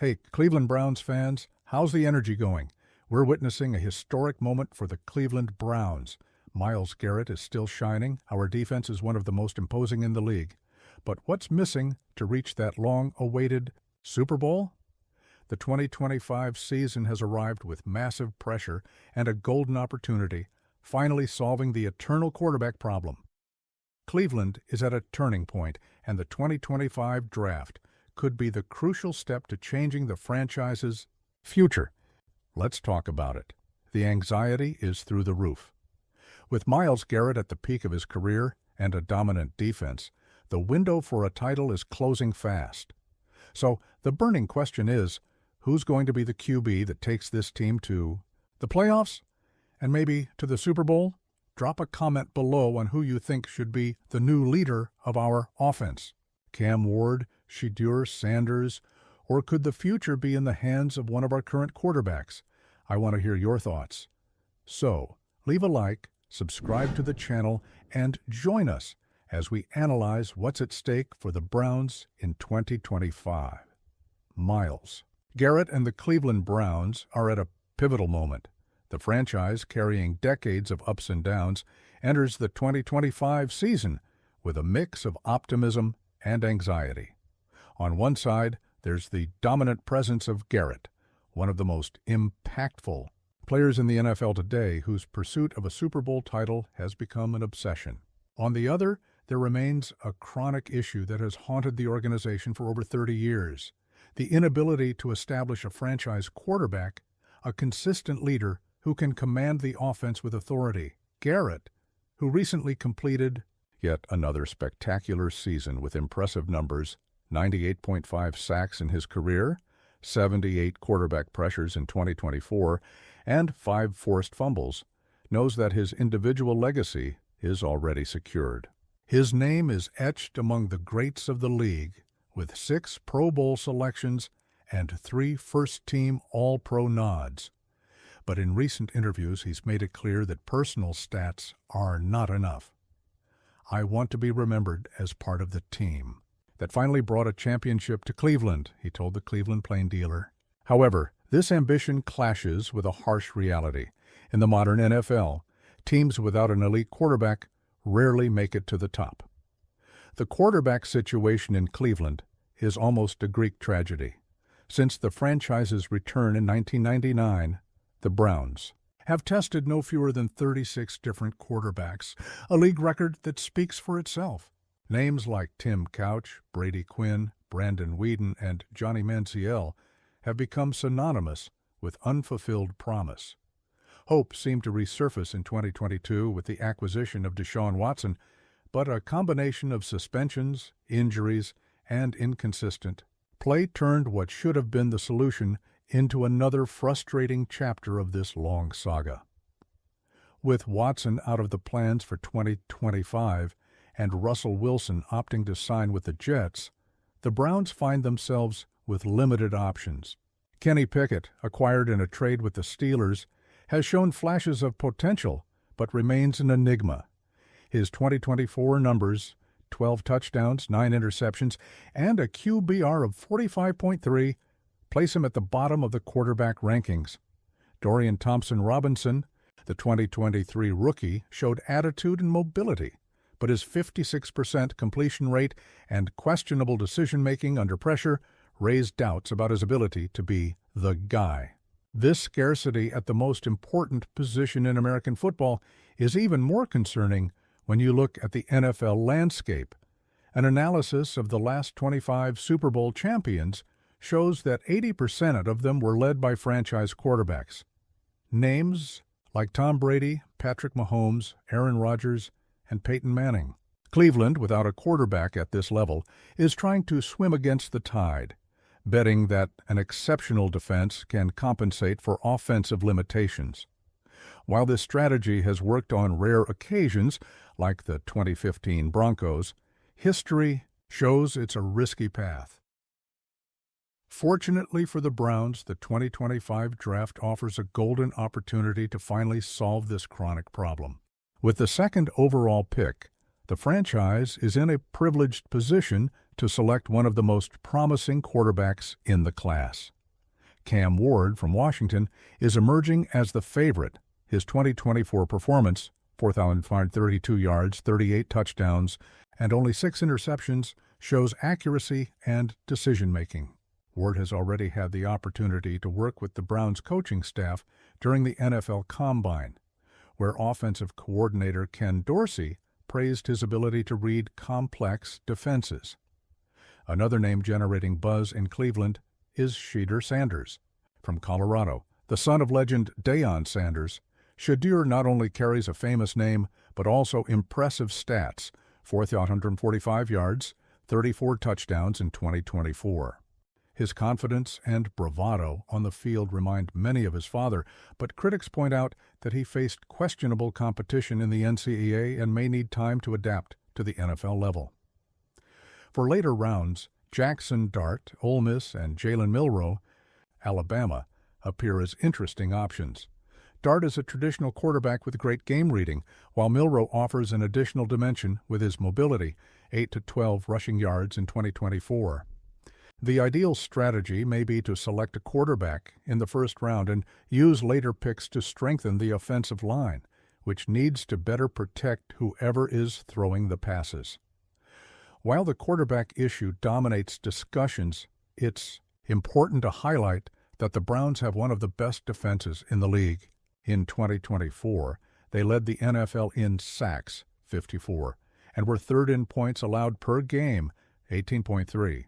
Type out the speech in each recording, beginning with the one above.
Hey, Cleveland Browns fans, how's the energy going? We're witnessing a historic moment for the Cleveland Browns. Myles Garrett is still shining. Our defense is one of the most imposing in the league. But what's missing to reach that long-awaited Super Bowl? The 2025 season has arrived with massive pressure and a golden opportunity, finally solving the eternal quarterback problem. Cleveland is at a turning point, and the 2025 draft could be the crucial step to changing the franchise's future. Let's talk about it. The anxiety is through the roof. With Myles Garrett at the peak of his career and a dominant defense, the window for a title is closing fast. So the burning question is, who's going to be the QB that takes this team to the playoffs and maybe to the Super Bowl? Drop a comment below on who you think should be the new leader of our offense. Cam Ward, Shedeur Sanders, or could the future be in the hands of one of our current quarterbacks? I want to hear your thoughts. So, leave a like, subscribe to the channel, and join us as we analyze what's at stake for the Browns in 2025. Myles Garrett and the Cleveland Browns are at a pivotal moment. The franchise, carrying decades of ups and downs, enters the 2025 season with a mix of optimism and anxiety. On one side, there's the dominant presence of Garrett, one of the most impactful players in the NFL today, whose pursuit of a Super Bowl title has become an obsession. On the other, there remains a chronic issue that has haunted the organization for over 30 years: the inability to establish a franchise quarterback, a consistent leader who can command the offense with authority. Garrett, who recently completed yet another spectacular season with impressive numbers, 98.5 sacks in his career, 78 quarterback pressures in 2024, and 5 forced fumbles, knows that his individual legacy is already secured. His name is etched among the greats of the league, with 6 Pro Bowl selections and 3 first-team All-Pro nods. But in recent interviews, he's made it clear that personal stats are not enough. "I want to be remembered as part of the team that finally brought a championship to Cleveland," he told the Cleveland Plain Dealer. However, this ambition clashes with a harsh reality. In the modern NFL, teams without an elite quarterback rarely make it to the top. The quarterback situation in Cleveland is almost a Greek tragedy. Since the franchise's return in 1999, the Browns have tested no fewer than 36 different quarterbacks, a league record that speaks for itself. Names like Tim Couch, Brady Quinn, Brandon Weeden, and Johnny Manziel have become synonymous with unfulfilled promise. Hope seemed to resurface in 2022 with the acquisition of Deshaun Watson, but a combination of suspensions, injuries, and inconsistent play turned what should have been the solution into another frustrating chapter of this long saga. With Watson out of the plans for 2025 and Russell Wilson opting to sign with the Jets, the Browns find themselves with limited options. Kenny Pickett, acquired in a trade with the Steelers, has shown flashes of potential but remains an enigma. His 2024 numbers, 12 touchdowns, 9 interceptions, and a QBR of 45.3, place him at the bottom of the quarterback rankings. Dorian Thompson-Robinson, the 2023 rookie, showed attitude and mobility, but his 56% completion rate and questionable decision-making under pressure raised doubts about his ability to be the guy. This scarcity at the most important position in American football is even more concerning when you look at the NFL landscape. An analysis of the last 25 Super Bowl champions shows that 80% of them were led by franchise quarterbacks. Names like Tom Brady, Patrick Mahomes, Aaron Rodgers, and Peyton Manning. Cleveland, without a quarterback at this level, is trying to swim against the tide, betting that an exceptional defense can compensate for offensive limitations. While this strategy has worked on rare occasions, like the 2015 Broncos, history shows it's a risky path. Fortunately for the Browns, the 2025 draft offers a golden opportunity to finally solve this chronic problem. With the second overall pick, the franchise is in a privileged position to select one of the most promising quarterbacks in the class. Cam Ward from Washington is emerging as the favorite. His 2024 performance, 4,532 yards, 38 touchdowns, and only 6 interceptions, shows accuracy and decision-making. Ward has already had the opportunity to work with the Browns coaching staff during the NFL Combine, where offensive coordinator Ken Dorsey praised his ability to read complex defenses. Another name generating buzz in Cleveland is Shedeur Sanders. From Colorado, the son of legend Deion Sanders, Shedeur not only carries a famous name, but also impressive stats: 4,145 yards, 34 touchdowns in 2024. His confidence and bravado on the field remind many of his father, but critics point out that he faced questionable competition in the NCAA and may need time to adapt to the NFL level. For later rounds, Jackson Dart, Ole Miss, and Jalen Milroe, Alabama, appear as interesting options. Dart is a traditional quarterback with great game reading, while Milroe offers an additional dimension with his mobility, 8 to 12 rushing yards in 2024. The ideal strategy may be to select a quarterback in the first round and use later picks to strengthen the offensive line, which needs to better protect whoever is throwing the passes. While the quarterback issue dominates discussions, it's important to highlight that the Browns have one of the best defenses in the league. In 2024, they led the NFL in sacks, 54, and were third in points allowed per game, 18.3.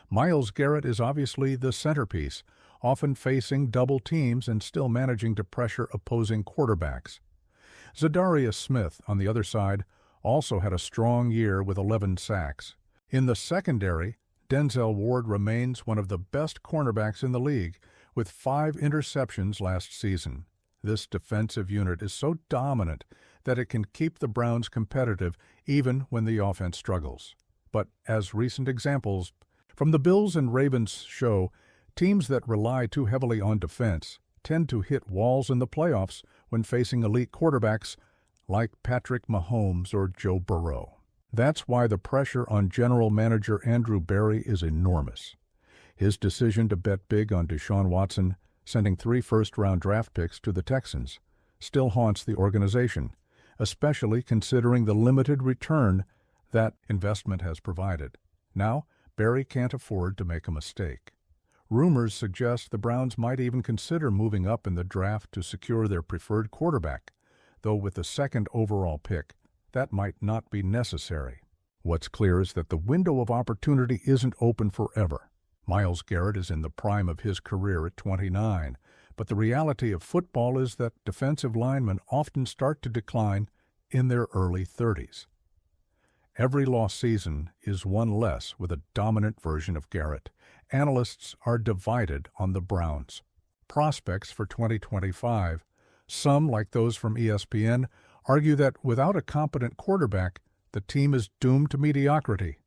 Myles Garrett is obviously the centerpiece, often facing double teams and still managing to pressure opposing quarterbacks. Zadarius Smith, on the other side, also had a strong year with 11 sacks. In the secondary, Denzel Ward remains one of the best cornerbacks in the league, with 5 interceptions last season. This defensive unit is so dominant that it can keep the Browns competitive even when the offense struggles. But as recent examples from the Bills and Ravens show, teams that rely too heavily on defense tend to hit walls in the playoffs when facing elite quarterbacks like Patrick Mahomes or Joe Burrow. That's why the pressure on general manager Andrew Berry is enormous. His decision to bet big on Deshaun Watson, sending 3 first-round draft picks to the Texans, still haunts the organization, especially considering the limited return that investment has provided. Now, Berry can't afford to make a mistake. Rumors suggest the Browns might even consider moving up in the draft to secure their preferred quarterback, though with the second overall pick, that might not be necessary. What's clear is that the window of opportunity isn't open forever. Myles Garrett is in the prime of his career at 29, but the reality of football is that defensive linemen often start to decline in their early 30s. Every lost season is one less with a dominant version of Garrett. Analysts are divided on the Browns. Prospects for 2025, some, like those from ESPN, argue that without a competent quarterback, the team is doomed to mediocrity,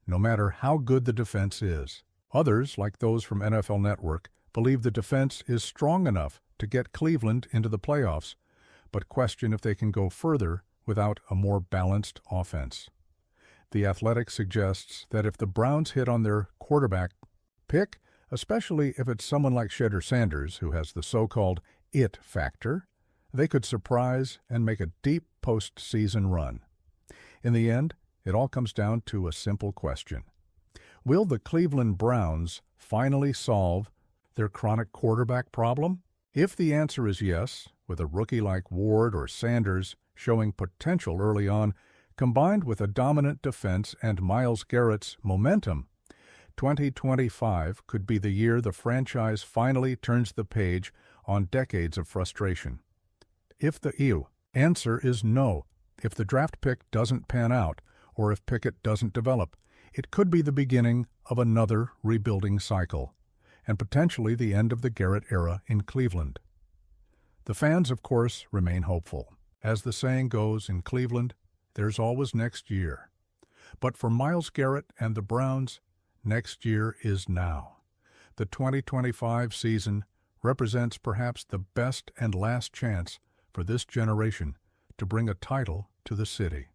no matter how good the defense is. Others, like those from NFL Network, believe the defense is strong enough to get Cleveland into the playoffs, but question if they can go further without a more balanced offense. The Athletic suggests that if the Browns hit on their quarterback pick, especially if it's someone like Shedeur Sanders, who has the so-called it factor, they could surprise and make a deep postseason run. In the end, it all comes down to a simple question. Will the Cleveland Browns finally solve their chronic quarterback problem? If the answer is yes, with a rookie like Ward or Sanders showing potential early on, combined with a dominant defense and Myles Garrett's momentum, 2025 could be the year the franchise finally turns the page on decades of frustration. If the answer is no, if the draft pick doesn't pan out, or if Pickett doesn't develop, it could be the beginning of another rebuilding cycle, and potentially the end of the Garrett era in Cleveland. The fans, of course, remain hopeful. As the saying goes in Cleveland, there's always next year. But for Myles Garrett and the Browns, next year is now. The 2025 season represents perhaps the best and last chance for this generation to bring a title to the city.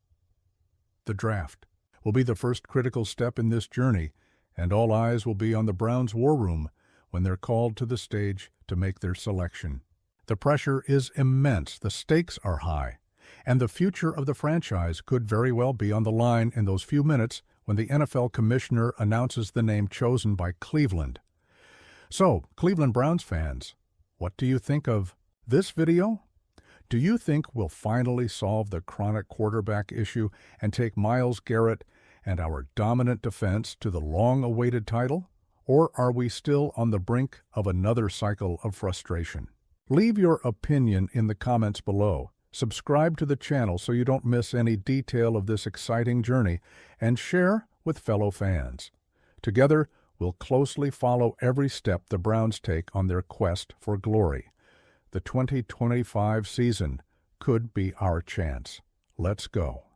The draft. will be the first critical step in this journey, and all eyes will be on the Browns' war room when they're called to the stage to make their selection. The pressure is immense, the stakes are high, and the future of the franchise could very well be on the line in those few minutes when the NFL commissioner announces the name chosen by Cleveland. So, Cleveland Browns fans, what do you think of this video? Do you think we'll finally solve the chronic quarterback issue and take Myles Garrett and our dominant defense to the long-awaited title? Or are we still on the brink of another cycle of frustration? Leave your opinion in the comments below. Subscribe to the channel so you don't miss any detail of this exciting journey, and share with fellow fans. Together, we'll closely follow every step the Browns take on their quest for glory. The 2025 season could be our chance. Let's go.